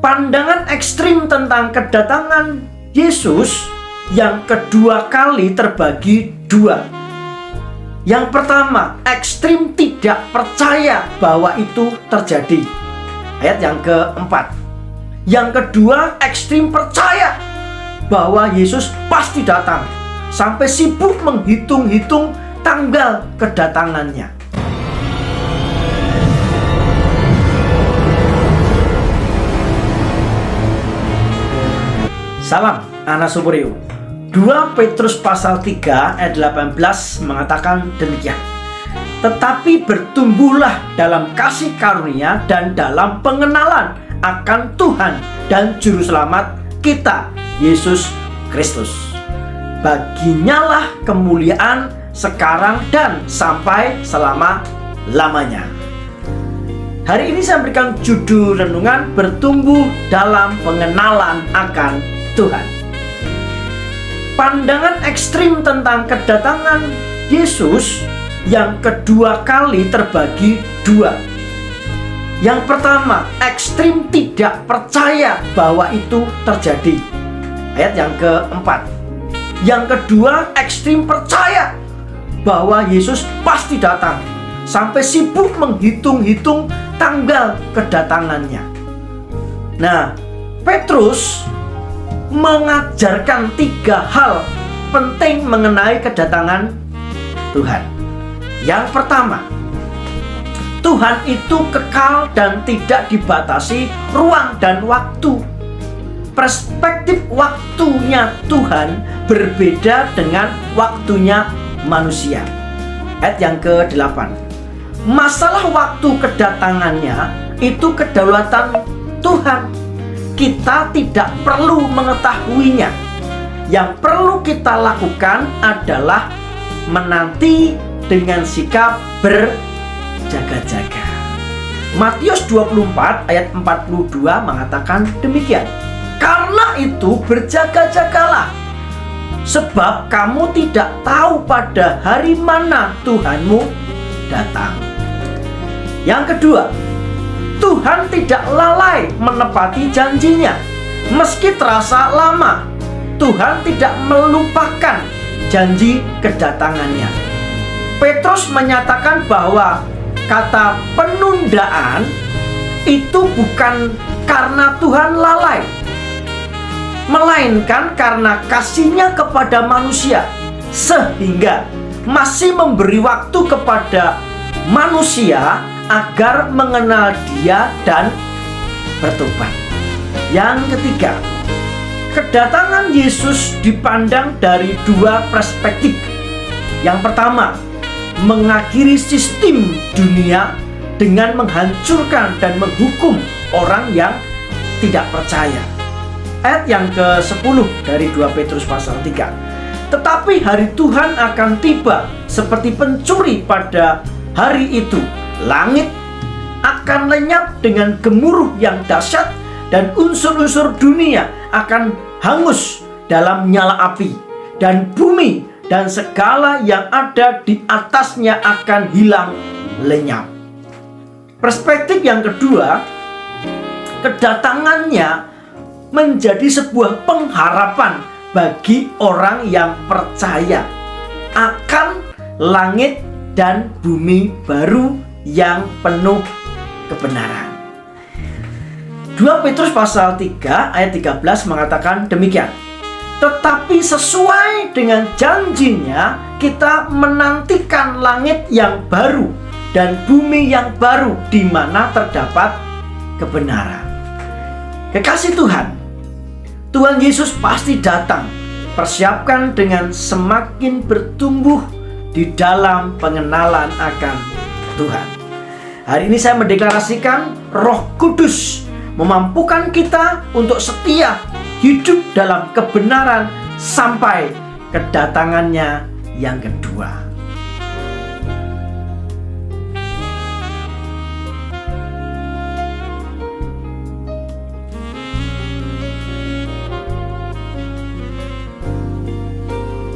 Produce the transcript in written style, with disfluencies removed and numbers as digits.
Pandangan ekstrim tentang kedatangan Yesus yang kedua kali terbagi dua. Yang pertama, ekstrim tidak percaya bahwa itu terjadi. Ayat yang keempat. Yang kedua, ekstrim percaya bahwa Yesus pasti datang, sampai sibuk menghitung-hitung tanggal kedatangannya. Salam anak Superio. 2 Petrus pasal 3 ayat 18 mengatakan demikian. Tetapi bertumbuhlah dalam kasih karunia dan dalam pengenalan akan Tuhan dan Juru Selamat kita, Yesus Kristus. Baginyalah kemuliaan sekarang dan sampai selama-lamanya. Hari ini saya berikan judul renungan bertumbuh dalam pengenalan akan Tuhan. Pandangan ekstrim tentang kedatangan Yesus yang kedua kali terbagi dua. Yang pertama, ekstrim tidak percaya bahwa itu terjadi. Ayat yang keempat. Yang kedua, ekstrim percaya bahwa Yesus pasti datang, sampai sibuk menghitung-hitung tanggal kedatangannya. Nah, Petrus mengajarkan 3 hal penting mengenai kedatangan Tuhan. Yang pertama, Tuhan itu kekal dan tidak dibatasi ruang dan waktu. Perspektif waktunya Tuhan berbeda dengan waktunya manusia. Ayat yang ke-8. Masalah waktu kedatangannya itu kedaulatan Tuhan. Kita tidak perlu mengetahuinya. Yang perlu kita lakukan adalah menanti dengan sikap berjaga-jaga. Matius 24 ayat 42 mengatakan demikian. Karena itu berjaga-jagalah, sebab kamu tidak tahu pada hari mana Tuhanmu datang. Yang kedua, Tuhan tidak lalai menepati janjinya. Meski terasa lama, Tuhan tidak melupakan janji kedatangannya. Petrus menyatakan bahwa kata penundaan itu bukan karena Tuhan lalai, melainkan karena kasih-Nya kepada manusia, sehingga masih memberi waktu kepada manusia agar mengenal Dia dan bertobat. Yang ketiga, kedatangan Yesus dipandang dari 2 perspektif. Yang pertama, mengakhiri sistem dunia dengan menghancurkan dan menghukum orang yang tidak percaya. Ayat yang ke-10 dari 2 Petrus pasal 3. Tetapi hari Tuhan akan tiba seperti pencuri pada hari itu. Langit akan lenyap dengan gemuruh yang dahsyat, dan unsur-unsur dunia akan hangus dalam nyala api, dan bumi dan segala yang ada di atasnya akan hilang lenyap. Perspektif yang kedua, kedatangannya menjadi sebuah pengharapan bagi orang yang percaya akan langit dan bumi baru yang penuh kebenaran. 2 Petrus pasal 3 ayat 13 mengatakan demikian. Tetapi sesuai dengan janjinya, kita menantikan langit yang baru dan bumi yang baru di mana terdapat kebenaran. Kekasih Tuhan, Tuhan Yesus pasti datang. Persiapkan dengan semakin bertumbuh di dalam pengenalan akan Tuhan. Hari ini saya mendeklarasikan Roh Kudus memampukan kita untuk setia hidup dalam kebenaran sampai kedatangannya yang kedua.